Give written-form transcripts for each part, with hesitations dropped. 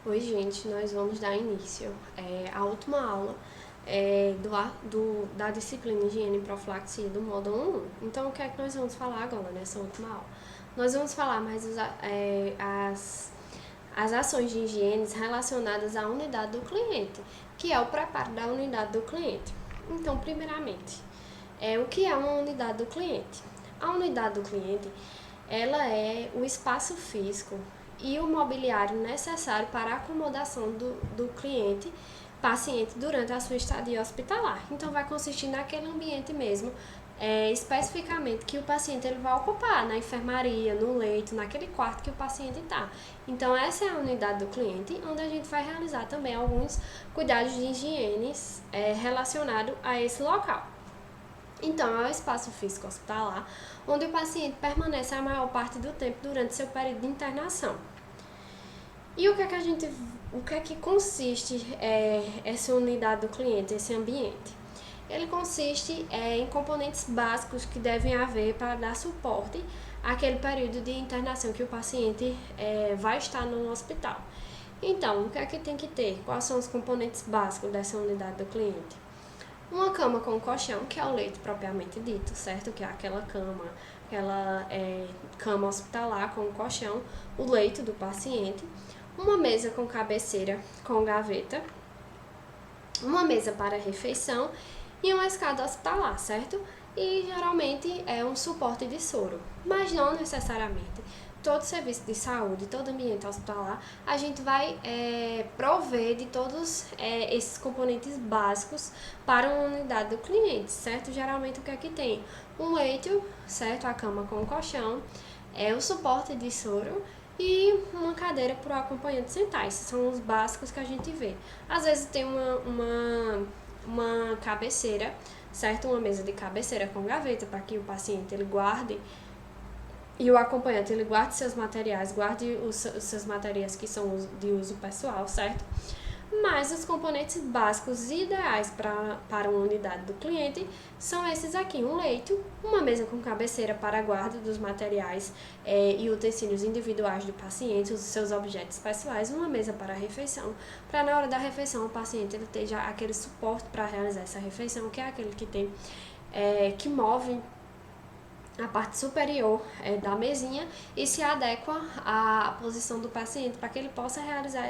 Oi, gente, nós vamos dar início à última aula da disciplina Higiene e Profilaxia do módulo 1. Então, o que é que nós vamos falar agora nessa última aula? Nós vamos falar mais as ações de higiene relacionadas à unidade do cliente, que é o preparo da unidade do cliente. Então, primeiramente, o que é uma unidade do cliente? A unidade do cliente, ela é o espaço físico e o mobiliário necessário para a acomodação do paciente durante a sua estadia hospitalar. Então, vai consistir naquele ambiente mesmo, especificamente que o paciente ele vai ocupar, na enfermaria, no leito, naquele quarto que o paciente está. Então, essa é a unidade do cliente, onde a gente vai realizar também alguns cuidados de higiene relacionados a esse local. Então, é o espaço físico hospitalar, onde o paciente permanece a maior parte do tempo durante seu período de internação. E o que é que consiste essa unidade do cliente, esse ambiente? Ele consiste em componentes básicos que devem haver para dar suporte àquele período de internação que o paciente vai estar no hospital. Então, o que é que tem que ter? Quais são os componentes básicos dessa unidade do cliente? Uma cama com colchão, que é o leito propriamente dito, certo? Que é aquela cama hospitalar com colchão, o leito do paciente. Uma mesa com cabeceira com gaveta, uma mesa para refeição e uma escada hospitalar, certo? E geralmente é um suporte de soro, mas não necessariamente. Todo serviço de saúde, todo ambiente hospitalar, a gente vai prover de todos esses componentes básicos para uma unidade do cliente, certo? Geralmente o que é que tem? Um leito, certo? A cama com o colchão, o suporte de soro e uma cadeira para o acompanhante sentar. Esses são os básicos que a gente vê. Às vezes tem uma cabeceira, certo? Uma mesa de cabeceira com gaveta para que o paciente ele guarde e o acompanhante ele guarde seus materiais, guarde os seus materiais que são de uso pessoal, certo? Mas os componentes básicos ideais para uma unidade do cliente são esses aqui: um leito, uma mesa com cabeceira para guarda dos materiais e utensílios individuais do paciente, os seus objetos pessoais, uma mesa para a refeição, para na hora da refeição o paciente ele tenha aquele suporte para realizar essa refeição, que é aquele que tem que move a parte superior da mesinha e se adequa à posição do paciente para que ele possa realizar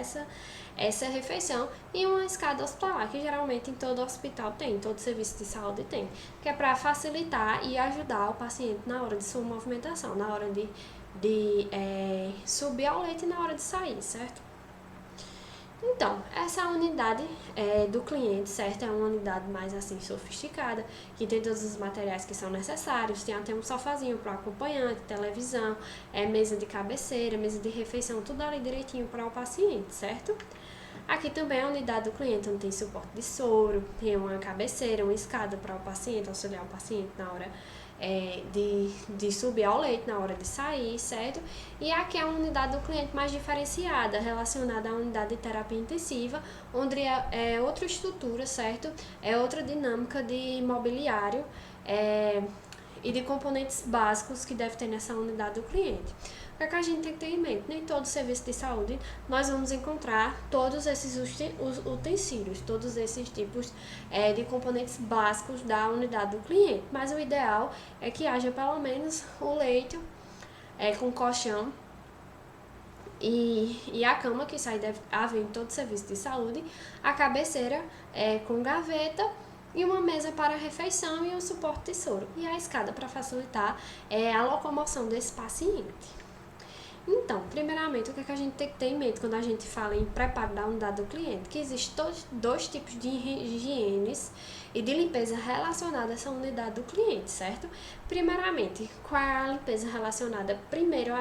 essa refeição, e uma escada hospitalar, que geralmente em todo hospital tem, todo serviço de saúde tem, que é para facilitar e ajudar o paciente na hora de sua movimentação, na hora de subir ao leito e na hora de sair, certo? Então, essa unidade do cliente, certo? É uma unidade mais assim sofisticada, que tem todos os materiais que são necessários, tem até um sofazinho para o acompanhante, televisão, mesa de cabeceira, mesa de refeição, tudo ali direitinho para o paciente, certo? Aqui também é a unidade do cliente, onde tem suporte de soro, tem uma cabeceira, uma escada para o paciente, auxiliar o paciente na hora de subir ao leito, na hora de sair, certo? E aqui é a unidade do cliente mais diferenciada, relacionada à unidade de terapia intensiva, onde é outra estrutura, certo? É outra dinâmica de mobiliário e de componentes básicos que deve ter nessa unidade do cliente. O que é que a gente tem que ter em mente? Nem todo serviço de saúde nós vamos encontrar todos esses utensílios, todos esses tipos de componentes básicos da unidade do cliente, mas o ideal é que haja pelo menos o leito com colchão e a cama, que isso aí deve haver em todo serviço de saúde, a cabeceira com gaveta e uma mesa para a refeição e um suporte de soro, e a escada para facilitar a locomoção desse paciente. Então, primeiramente, o que a gente tem que ter em mente quando a gente fala em preparo da unidade do cliente? Que existem dois tipos de higienes e de limpeza relacionada a essa unidade do cliente, certo? Primeiramente, qual é a limpeza relacionada primeiro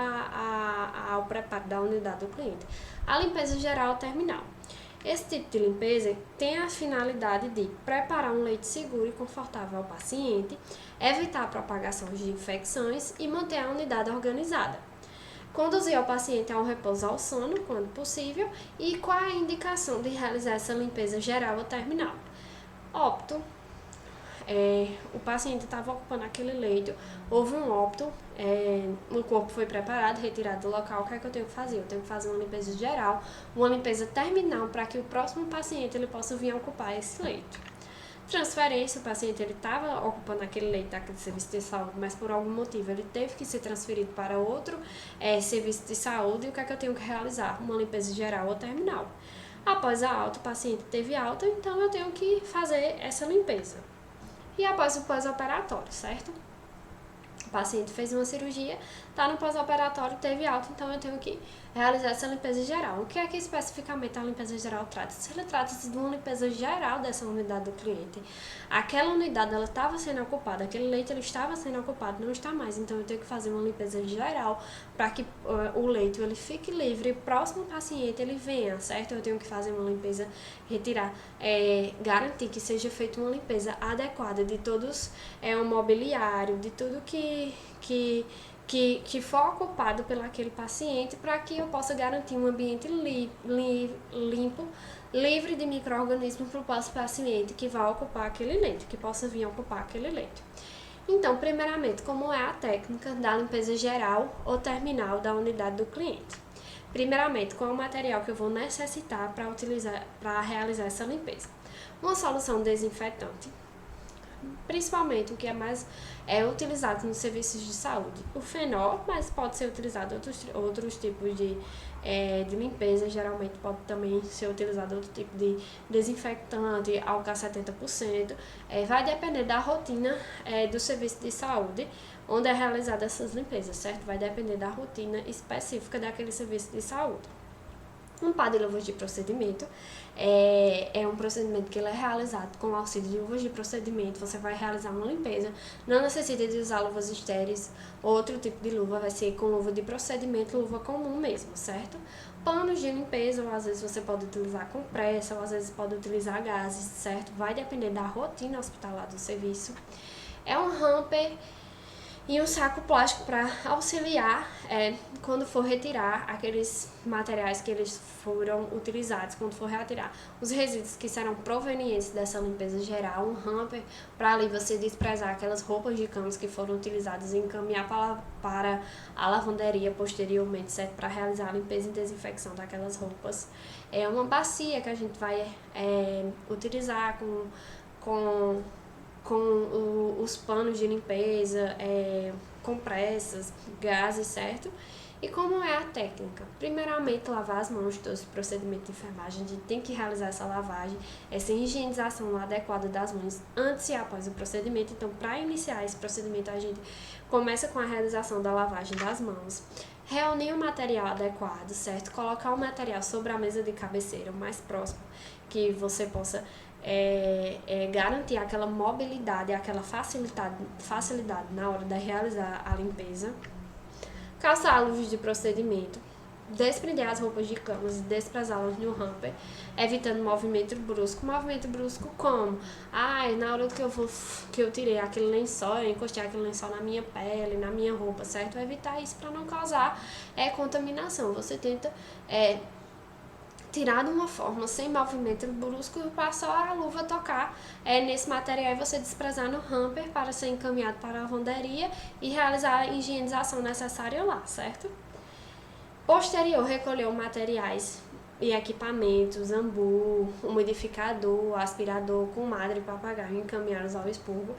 ao preparo da unidade do cliente? A limpeza geral terminal. Esse tipo de limpeza tem a finalidade de preparar um leito seguro e confortável ao paciente, evitar a propagação de infecções e manter a unidade organizada. Conduzir o paciente ao repouso ao sono, quando possível, e qual a indicação de realizar essa limpeza geral ou terminal? Opto o paciente estava ocupando aquele leito, houve um óbito, o corpo foi preparado, retirado do local, o que é que eu tenho que fazer? Eu tenho que fazer uma limpeza geral, uma limpeza terminal, para que o próximo paciente ele possa vir ocupar esse leito. Transferência, o paciente ele estava ocupando aquele leito daquele serviço de saúde, mas por algum motivo ele teve que ser transferido para outro serviço de saúde, e o que é que eu tenho que realizar? Uma limpeza geral ou terminal. Após a alta, o paciente teve alta, então eu tenho que fazer essa limpeza. E após o pós-operatório, certo? O paciente fez uma cirurgia, está no pós-operatório, teve alta, então eu tenho que realizar essa limpeza geral. O que é que especificamente a limpeza geral trata-se? Ele trata-se de uma limpeza geral dessa unidade do cliente. Aquela unidade ela estava sendo ocupada, aquele leito ele estava sendo ocupado, não está mais, então eu tenho que fazer uma limpeza geral para que o leito ele fique livre, o próximo paciente ele venha, certo? Eu tenho que fazer uma limpeza, retirar, garantir que seja feita uma limpeza adequada de todos o mobiliário, de tudo que for ocupado pelo aquele paciente, para que eu possa garantir um ambiente limpo, livre de micro-organismos para o próximo paciente que vai ocupar aquele leito, que possa vir ocupar aquele leito. Então, primeiramente, como é a técnica da limpeza geral ou terminal da unidade do cliente? Primeiramente, qual é o material que eu vou necessitar para realizar essa limpeza? Uma solução desinfetante, principalmente o que é mais utilizado nos serviços de saúde. O fenol, mas pode ser utilizado outros tipos de limpeza, geralmente pode também ser utilizado outro tipo de desinfectante, álcool a 70%, vai depender da rotina do serviço de saúde, onde é realizada essas limpezas, certo? Vai depender da rotina específica daquele serviço de saúde. Um par de luvas de procedimento é um procedimento que ele é realizado com o auxílio de luvas de procedimento. Você vai realizar uma limpeza, não necessita de usar luvas estéreis. Outro tipo de luva vai ser com luva de procedimento, luva comum mesmo, certo? Panos de limpeza, ou às vezes você pode utilizar compressa, ou às vezes pode utilizar gases, certo? Vai depender da rotina hospitalar do serviço. É um hamper e um saco plástico para auxiliar quando for retirar aqueles materiais que eles foram utilizados, quando for retirar os resíduos que serão provenientes dessa limpeza geral, um hamper para ali você desprezar aquelas roupas de cama que foram utilizadas e encaminhar para a lavanderia posteriormente, certo? Para realizar a limpeza e desinfecção daquelas roupas. É uma bacia que a gente vai utilizar com os panos de limpeza, compressas, gases, certo? E como é a técnica? Primeiramente, lavar as mãos, todo esse procedimento de enfermagem, a gente tem que realizar essa lavagem, essa higienização adequada das mãos antes e após o procedimento. Então, para iniciar esse procedimento, a gente começa com a realização da lavagem das mãos, reunir o material adequado, certo? Colocar o material sobre a mesa de cabeceira, o mais próximo que você possa garantir aquela mobilidade, aquela facilidade na hora de realizar a limpeza. Calçar a luvas de procedimento, desprender as roupas de cama e desprezá-las no hamper, evitando movimento brusco. Movimento brusco como? Na hora que eu tirei aquele lençol, eu encostei aquele lençol na minha pele, na minha roupa, certo? Evitar isso para não causar contaminação. Você tenta tirar de uma forma sem movimento brusco para só a luva tocar nesse material e você desprezar no hamper para ser encaminhado para a lavanderia e realizar a higienização necessária lá, certo? Posterior, recolher os materiais e equipamentos, ambu, umidificador, aspirador, comadre, papagaio, encaminhados ao expurgo.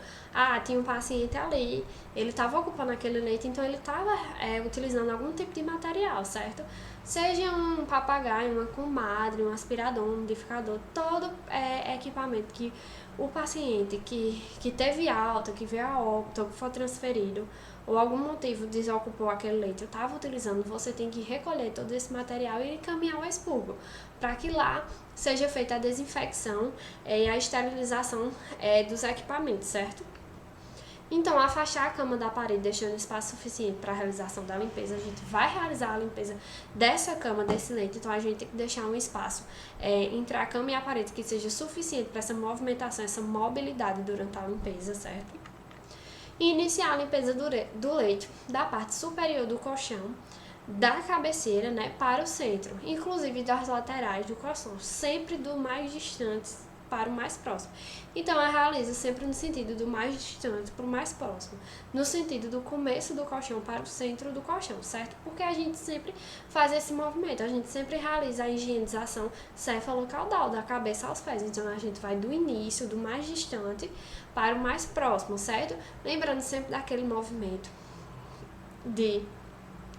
Tinha um paciente ali, ele estava ocupando aquele leito, então ele estava utilizando algum tipo de material, certo? Seja um papagaio, uma comadre, um aspirador, um umidificador, todo equipamento que o paciente que teve alta, que veio a óbito, ou que foi transferido, ou algum motivo desocupou aquele leito, estava utilizando, você tem que recolher todo esse material e encaminhar ao expurgo, para que lá seja feita a desinfecção e a esterilização dos equipamentos, certo? Então, afastar a cama da parede, deixando espaço suficiente para a realização da limpeza. A gente vai realizar a limpeza dessa cama, desse leito, então a gente tem que deixar um espaço entre a cama e a parede que seja suficiente para essa movimentação, essa mobilidade durante a limpeza, certo? E iniciar a limpeza do leito, da parte superior do colchão, da cabeceira, para o centro, inclusive das laterais do colchão, sempre do mais distante para o mais próximo. Então, eu realizo sempre no sentido do mais distante para o mais próximo, no sentido do começo do colchão para o centro do colchão, certo? Porque a gente sempre faz esse movimento, a gente sempre realiza a higienização cefalocaudal, da cabeça aos pés. Então, a gente vai do início, do mais distante, para o mais próximo, certo? Lembrando sempre daquele movimento de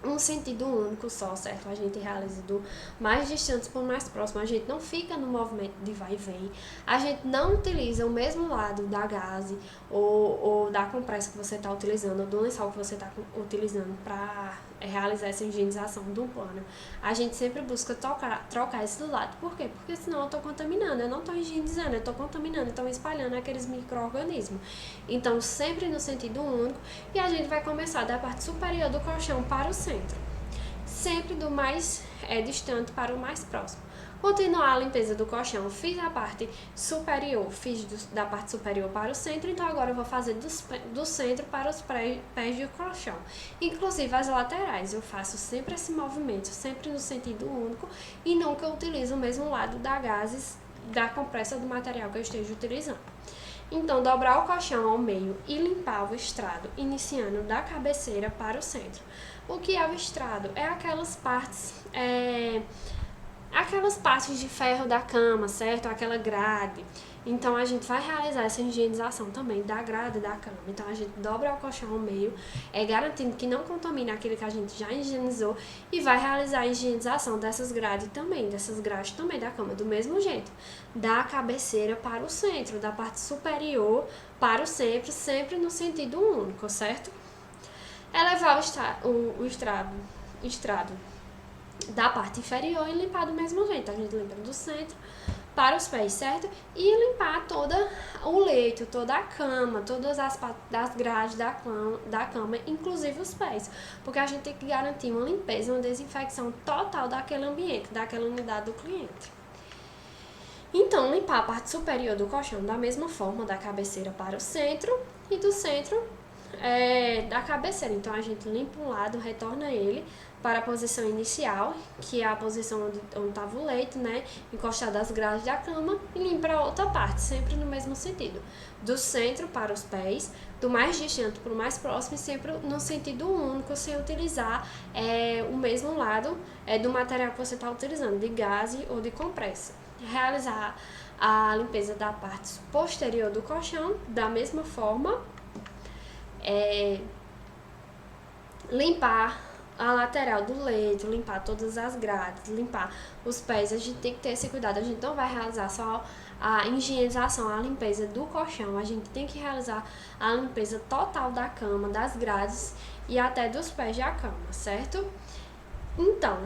um sentido único só, certo? A gente realiza do mais distante para o mais próximo, a gente não fica no movimento de vai e vem, a gente não utiliza o mesmo lado da gaze ou da compressa que você está utilizando, ou do lençol que você está utilizando para realizar essa higienização do plano. A gente sempre busca trocar esse do lado. Por quê? Porque senão eu estou contaminando, eu não estou higienizando, eu estou contaminando, estou espalhando aqueles micro-organismos. Então, sempre no sentido único, e a gente vai começar da parte superior do colchão para o centro, sempre do mais distante para o mais próximo. Continuar a limpeza do colchão, fiz a parte superior, da parte superior para o centro, então agora eu vou fazer do centro para os pés do colchão. Inclusive as laterais, eu faço sempre esse movimento, sempre no sentido único, e nunca utilizo o mesmo lado da gases, da compressa do material que eu esteja utilizando. Então, dobrar o colchão ao meio e limpar o estrado, iniciando da cabeceira para o centro. O que é o estrado? É aquelas partes de ferro da cama, certo? Aquela grade. Então, a gente vai realizar essa higienização também da grade da cama. Então, a gente dobra o colchão ao meio, garantindo que não contamine aquele que a gente já higienizou, e vai realizar a higienização dessas grades também da cama, do mesmo jeito. Da cabeceira para o centro, da parte superior para o centro, sempre no sentido único, certo? Elevar o estrado da parte inferior e limpar do mesmo jeito. A gente limpa do centro para os pés, certo? E limpar todo o leito, toda a cama, todas as partes das grades da cama, inclusive os pés. Porque a gente tem que garantir uma limpeza, uma desinfecção total daquele ambiente, daquela unidade do cliente. Então, limpar a parte superior do colchão da mesma forma, da cabeceira para o centro, e do centro da cabeceira. Então, a gente limpa um lado, retorna ele para a posição inicial, que é a posição onde estava o leito, né? Encostado às grades da cama, e limpa a outra parte, sempre no mesmo sentido. Do centro para os pés, do mais distante para o mais próximo, e sempre no sentido único, sem utilizar o mesmo lado do material que você está utilizando, de gaze ou de compressa. Realizar a limpeza da parte posterior do colchão, da mesma forma. Limpar a lateral do leito, limpar todas as grades, limpar os pés. A gente tem que ter esse cuidado, a gente não vai realizar só a higienização, a limpeza do colchão, a gente tem que realizar a limpeza total da cama, das grades e até dos pés da cama, certo? Então,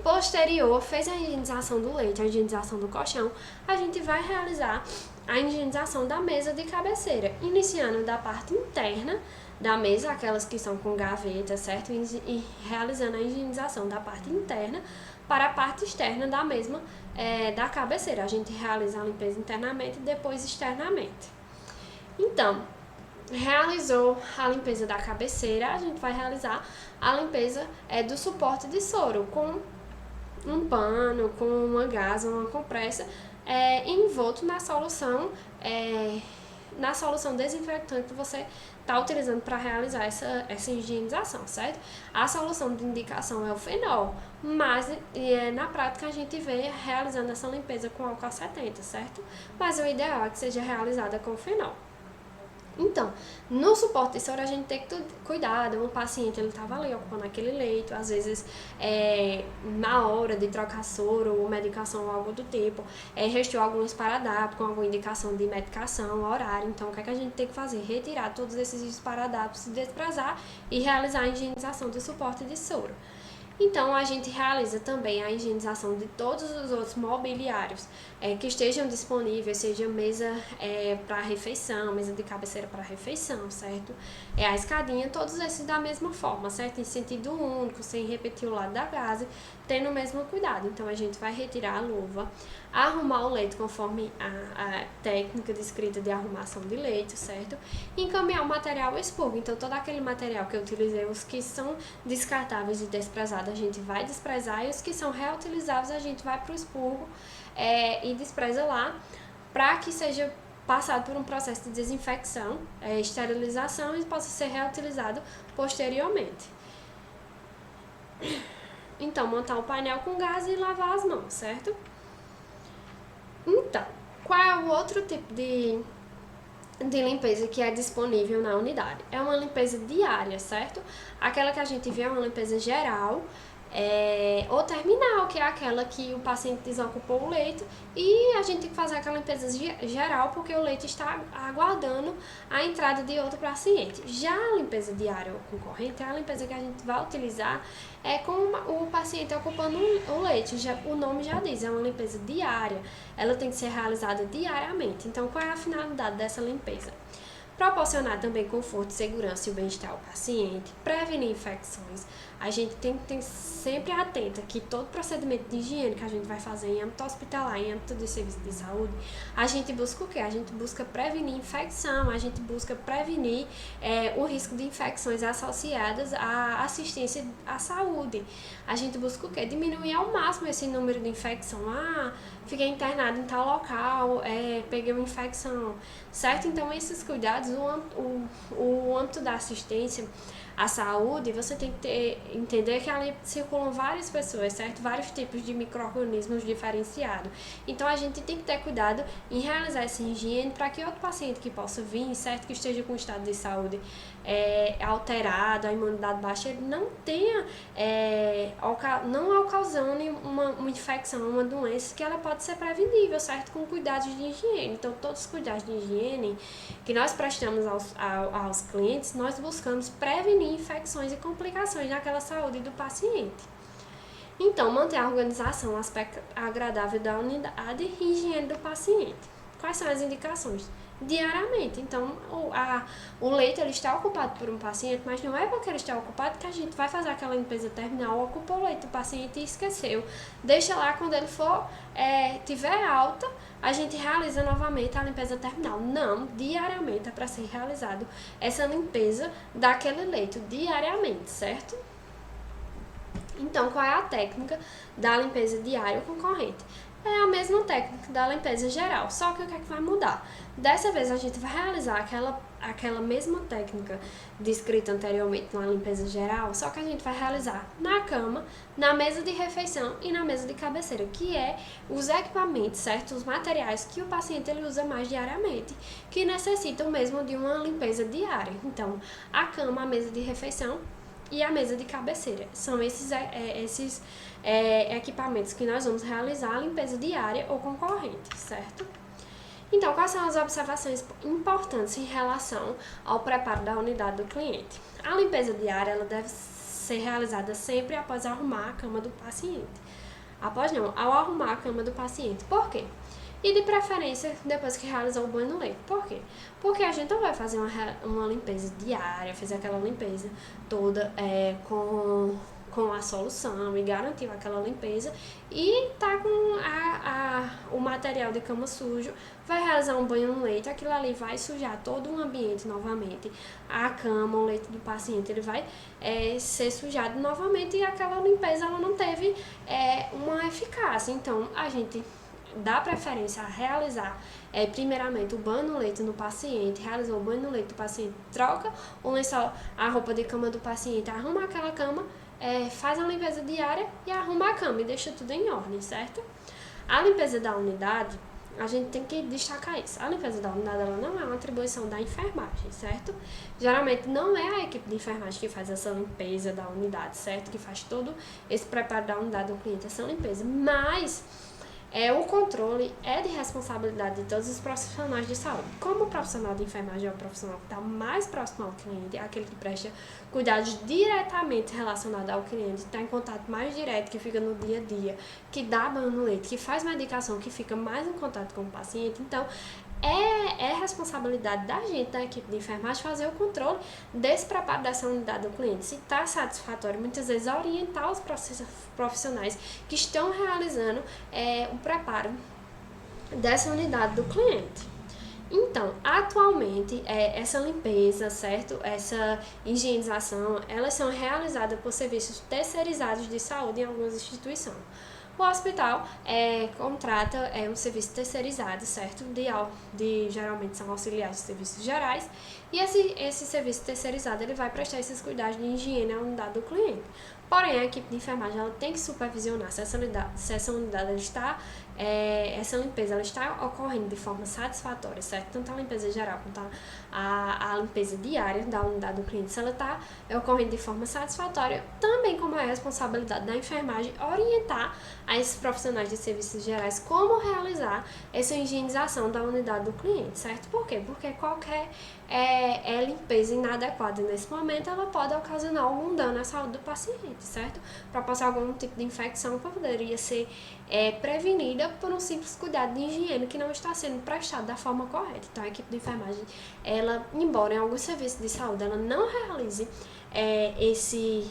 posterior, fez a higienização do leito, a higienização do colchão, a gente vai realizar a higienização da mesa de cabeceira, iniciando da parte interna da mesa, aquelas que são com gaveta, certo? E realizando a higienização da parte interna para a parte externa da mesma, da cabeceira. A gente realiza a limpeza internamente e depois externamente. Então, realizou a limpeza da cabeceira, a gente vai realizar a limpeza do suporte de soro com um pano, com uma gasa, uma compressa, envolto na solução desinfetante que você está utilizando para realizar essa higienização, certo? A solução de indicação é o fenol, mas na prática a gente vê realizando essa limpeza com álcool 70, certo? Mas o ideal é que seja realizada com fenol. Então, no suporte de soro a gente tem que ter cuidado. Um paciente, ele estava ali ocupando aquele leito, às vezes na hora de trocar soro ou medicação ou algo do tipo, restou algum esparadrapo com alguma indicação de medicação, horário. Então, o que é que a gente tem que fazer? Retirar todos esses esparadrapos, desprezar e realizar a higienização do suporte de soro. Então, a gente realiza também a higienização de todos os outros mobiliários que estejam disponíveis, seja mesa para refeição, mesa de cabeceira para refeição, certo? A escadinha, todos esses da mesma forma, certo? Em sentido único, sem repetir o lado da base, tendo o mesmo cuidado. Então, a gente vai retirar a luva, arrumar o leito conforme a técnica descrita de arrumação de leito, certo? E encaminhar o material expurgo. Então, todo aquele material que eu utilizei, os que são descartáveis e desprezados, a gente vai desprezar, e os que são reutilizáveis, a gente vai para o expurgo e despreza lá, para que seja passado por um processo de desinfecção, esterilização e possa ser reutilizado posteriormente. Então, montar o painel com gás e lavar as mãos, certo? Então, qual é o outro tipo de limpeza que é disponível na unidade? É uma limpeza diária, certo? Aquela que a gente vê é uma limpeza geral, ou terminal, que é aquela que o paciente desocupou o leito e a gente tem que fazer aquela limpeza geral porque o leito está aguardando a entrada de outro paciente. Já a limpeza diária ou concorrente é a limpeza que a gente vai utilizar com o paciente ocupando o leito. O nome já diz, é uma limpeza diária, ela tem que ser realizada diariamente. Então, qual é a finalidade dessa limpeza? Proporcionar também conforto, segurança e o bem-estar ao paciente, prevenir infecções. A gente tem que ter sempre atenta que todo procedimento de higiene que a gente vai fazer em âmbito hospitalar, em âmbito de serviço de saúde, a gente busca o quê? A gente busca prevenir infecção, a gente busca prevenir o risco de infecções associadas à assistência à saúde. A gente busca o quê? Diminuir ao máximo esse número de infecção. Fiquei internado em tal local, peguei uma infecção, certo? Então, esses cuidados, o âmbito da assistência à saúde, você tem que entender que ali circulam várias pessoas, certo? Vários tipos de micro-organismos diferenciados. Então, a gente tem que ter cuidado em realizar essa higiene para que outro paciente que possa vir, certo? Que esteja com estado de saúde alterado, a imunidade baixa, ele não tenha, não ocasione uma infecção, uma doença que ela pode ser prevenível, certo? Com cuidados de higiene. Então, todos os cuidados de higiene que nós prestamos aos clientes, nós buscamos prevenir infecções e complicações naquela saúde do paciente. Então, manter a organização, o aspecto agradável da unidade e higiene do paciente. Quais são as indicações? Diariamente. Então, o leito ele está ocupado por um paciente, mas não é porque ele está ocupado que a gente vai fazer aquela limpeza terminal, ocupou o leito do paciente e esqueceu. Deixa lá, quando ele for, tiver alta, a gente realiza novamente a limpeza terminal. Não, diariamente é para ser realizado essa limpeza daquele leito, diariamente, certo? Então, qual é a técnica da limpeza diária ou concorrente? É a mesma técnica da limpeza geral, só que o que é que vai mudar? Dessa vez a gente vai realizar aquela mesma técnica descrita anteriormente na limpeza geral, só que a gente vai realizar na cama, na mesa de refeição e na mesa de cabeceira, que é os equipamentos, certo? Os materiais que o paciente ele usa mais diariamente, que necessitam mesmo de uma limpeza diária. Então, a cama, a mesa de refeição e a mesa de cabeceira. São esses equipamentos que nós vamos realizar a limpeza diária ou concorrente, certo? Então, quais são as observações importantes em relação ao preparo da unidade do cliente? A limpeza diária ela deve ser realizada sempre após arrumar a cama do paciente. Ao arrumar a cama do paciente. Por quê? E de preferência depois que realizar o banho no leito. Por quê? Porque a gente não vai fazer uma limpeza diária, fazer aquela limpeza toda com a solução e garantir aquela limpeza e tá com o material de cama sujo, vai realizar um banho no leito, aquilo ali vai sujar todo o ambiente novamente, a cama, o leito do paciente, ele vai ser sujado novamente e aquela limpeza ela não teve uma eficácia. Então, a gente dá preferência a realizar primeiramente o banho no leito no paciente, realizou o banho no leito do paciente, troca o lençol, a roupa de cama do paciente, arruma aquela cama, faz a limpeza diária e arruma a cama e deixa tudo em ordem, certo? A limpeza da unidade, a gente tem que destacar isso. A limpeza da unidade ela não é uma atribuição da enfermagem, certo? Geralmente não é a equipe de enfermagem que faz essa limpeza da unidade, certo? Que faz todo esse preparo da unidade do cliente, essa limpeza. Mas o controle é de responsabilidade de todos os profissionais de saúde. Como o profissional de enfermagem é o profissional que está mais próximo ao cliente, é aquele que presta cuidados diretamente relacionados ao cliente, está em contato mais direto, que fica no dia a dia, que dá banho no leite, que faz medicação, que fica mais em contato com o paciente. Então, é responsabilidade da gente, da equipe de enfermagem, fazer o controle desse preparo dessa unidade do cliente. Se está satisfatório, muitas vezes orientar os profissionais que estão realizando o preparo dessa unidade do cliente. Então, atualmente, essa limpeza, certo? Essa higienização, elas são realizadas por serviços terceirizados de saúde em algumas instituições. O hospital contrata um serviço terceirizado, certo? Geralmente são auxiliares de serviços gerais, e esse serviço terceirizado ele vai prestar esses cuidados de higiene à unidade do cliente. Porém, a equipe de enfermagem ela tem que supervisionar se essa unidade ela está, essa limpeza ela está ocorrendo de forma satisfatória, certo? Tanto a limpeza geral quanto a limpeza diária da unidade do cliente, se ela está ocorrendo de forma satisfatória, também como é a responsabilidade da enfermagem orientar a esses profissionais de serviços gerais como realizar essa higienização da unidade do cliente, certo? Por quê? Porque qualquer limpeza inadequada nesse momento, ela pode ocasionar algum dano à saúde do paciente, certo? Para passar algum tipo de infecção que poderia ser prevenida por um simples cuidado de higiene que não está sendo prestado da forma correta. Então, a equipe de enfermagem, ela, embora em alguns serviços de saúde, ela não realize esse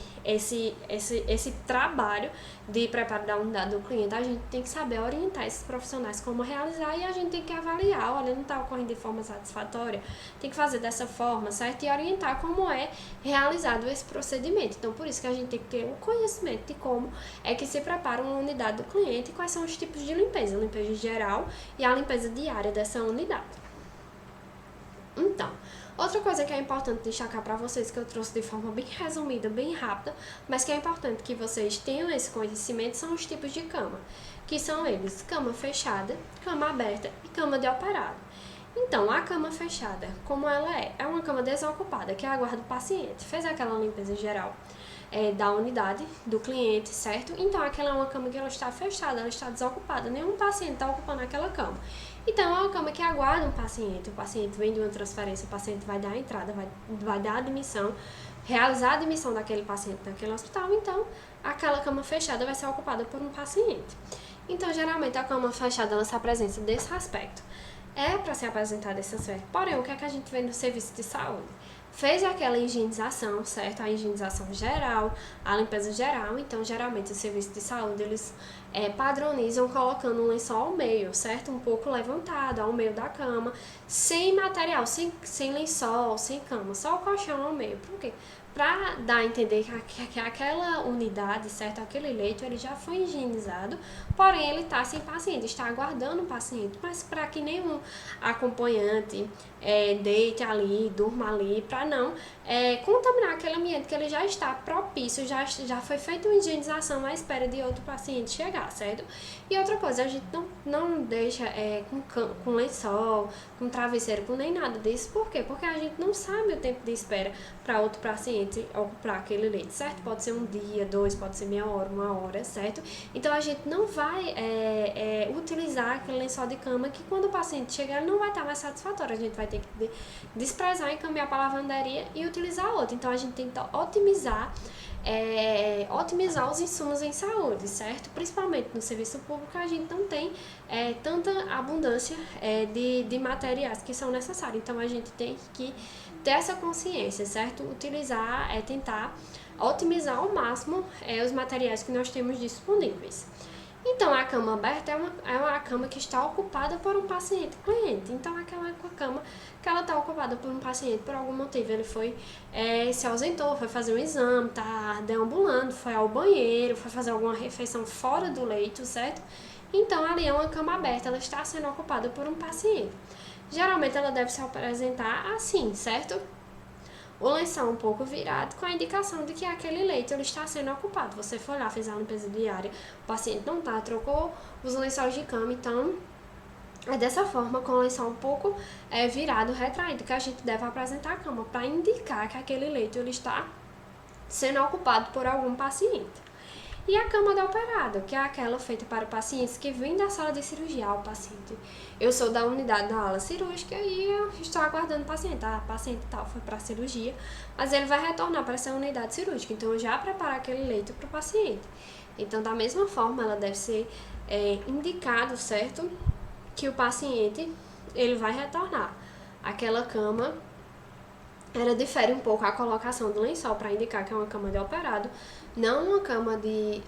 trabalho de preparo da unidade do cliente, a gente tem que saber orientar esses profissionais como realizar, e a gente tem que avaliar, olha, não está ocorrendo de forma satisfatória, tem que fazer dessa forma, certo? E orientar como é realizado esse procedimento. Então, por isso que a gente tem que ter um conhecimento de como é que se prepara uma unidade do cliente e quais são os tipos de limpeza, a limpeza geral e a limpeza diária dessa unidade. Então, outra coisa que é importante destacar para vocês, que eu trouxe de forma bem resumida, bem rápida, mas que é importante que vocês tenham esse conhecimento, são os tipos de cama, que são eles: cama fechada, cama aberta e cama de operado. Então, a cama fechada, como ela é uma cama desocupada, que aguarda o paciente, fez aquela limpeza geral da unidade do cliente, certo? Então, aquela é uma cama que ela está fechada, ela está desocupada, nenhum paciente está ocupando aquela cama. Então, é uma cama que aguarda um paciente, o paciente vem de uma transferência, o paciente vai dar a entrada, vai dar a admissão, realizar a admissão daquele paciente naquele hospital, então, aquela cama fechada vai ser ocupada por um paciente. Então, geralmente, a cama fechada, ela se apresenta desse aspecto. É para se apresentar desse aspecto. Porém, o que é que a gente vê no serviço de saúde? Fez aquela higienização, certo? A higienização geral, a limpeza geral. Então, geralmente, o serviço de saúde, eles padronizam colocando um lençol ao meio, certo? Um pouco levantado, ao meio da cama, sem material, sem lençol, sem cama, só o colchão ao meio. Por quê? Para dar a entender que aquela unidade, certo? Aquele leito, ele já foi higienizado, porém ele está sem paciente, está aguardando o paciente, mas para que nenhum acompanhante deite ali, durma ali, para não contaminar aquele ambiente que ele já está propício, já foi feita uma higienização à espera de outro paciente chegar, certo? E outra coisa, a gente não deixa com lençol, com travesseiro, com nem nada disso. Por quê? Porque a gente não sabe o tempo de espera para outro paciente ocupar aquele leito, certo? Pode ser um dia, 2, pode ser meia hora, 1 hora, certo? Então, a gente não vai utilizar aquele lençol de cama que quando o paciente chegar, ele não vai estar mais satisfatório. A gente vai ter que desprezar e encaminhar para a lavanderia e utilizar outro. Então, a gente tem que otimizar os insumos em saúde, certo? Principalmente no serviço público, a gente não tem tanta abundância de materiais que são necessários. Então, a gente tem que ter essa consciência, certo? Utilizar, tentar otimizar ao máximo os materiais que nós temos disponíveis. Então, a cama aberta é uma cama que está ocupada por um paciente cliente. Então, aquela cama que ela está ocupada por um paciente, por algum motivo, ele foi, se ausentou, foi fazer um exame, está deambulando, foi ao banheiro, foi fazer alguma refeição fora do leito, certo? Então, ali é uma cama aberta, ela está sendo ocupada por um paciente. Geralmente, ela deve se apresentar assim, certo? O lençol um pouco virado, com a indicação de que aquele leito ele está sendo ocupado. Você foi lá, fez a limpeza diária, o paciente não está, trocou os lençóis de cama, então é dessa forma, com o lençol um pouco virado, retraído, que a gente deve apresentar a cama, para indicar que aquele leito ele está sendo ocupado por algum paciente. E a cama de operado, que é aquela feita para pacientes que vêm da sala de cirurgia. O paciente, eu sou da unidade da ala cirúrgica e eu estou aguardando o paciente. O paciente tal foi para a cirurgia, mas ele vai retornar para essa unidade cirúrgica. Então, eu já preparo aquele leito para o paciente. Então, da mesma forma, ela deve ser indicado, certo? Que o paciente, ele vai retornar. Aquela cama, ela difere um pouco a colocação do lençol para indicar que é uma cama de operado, não uma cama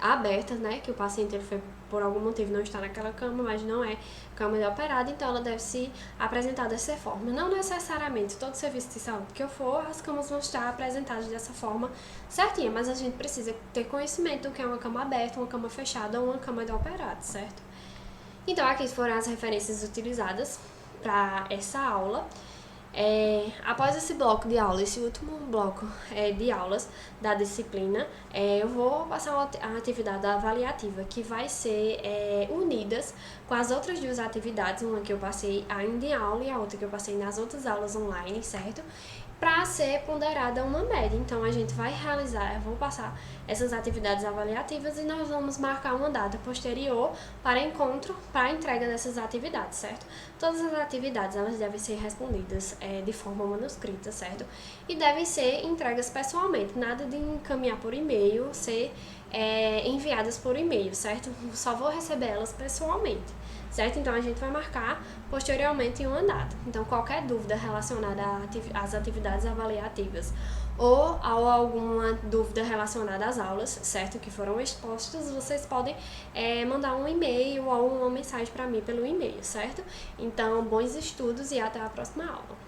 aberta, né? Que o paciente ele foi por algum motivo não está naquela cama, mas não é cama de operado, então ela deve se apresentar dessa forma. Não necessariamente todo serviço de saúde que eu for, as camas vão estar apresentadas dessa forma certinha, mas a gente precisa ter conhecimento do que é uma cama aberta, uma cama fechada ou uma cama de operado, certo? Então aqui foram as referências utilizadas para essa aula. Após esse bloco de aula, esse último bloco de aulas da disciplina, eu vou passar a atividade avaliativa, que vai ser unidas com as outras duas atividades, uma que eu passei ainda em aula e a outra que eu passei nas outras aulas online, certo? Para ser ponderada uma média. Então, a gente vai realizar, eu vou passar essas atividades avaliativas e nós vamos marcar uma data posterior para encontro, para entrega dessas atividades, certo? Todas as atividades, elas devem ser respondidas de forma manuscrita, certo? E devem ser entregas pessoalmente, nada de encaminhar por e-mail, ser enviadas por e-mail, certo? Só vou receber elas pessoalmente, certo? Então, a gente vai marcar posteriormente em uma data. Então, qualquer dúvida relacionada às atividades avaliativas ou alguma dúvida relacionada às aulas, certo? Que foram expostas, vocês podem mandar um e-mail ou uma mensagem para mim pelo e-mail, certo? Então, bons estudos e até a próxima aula.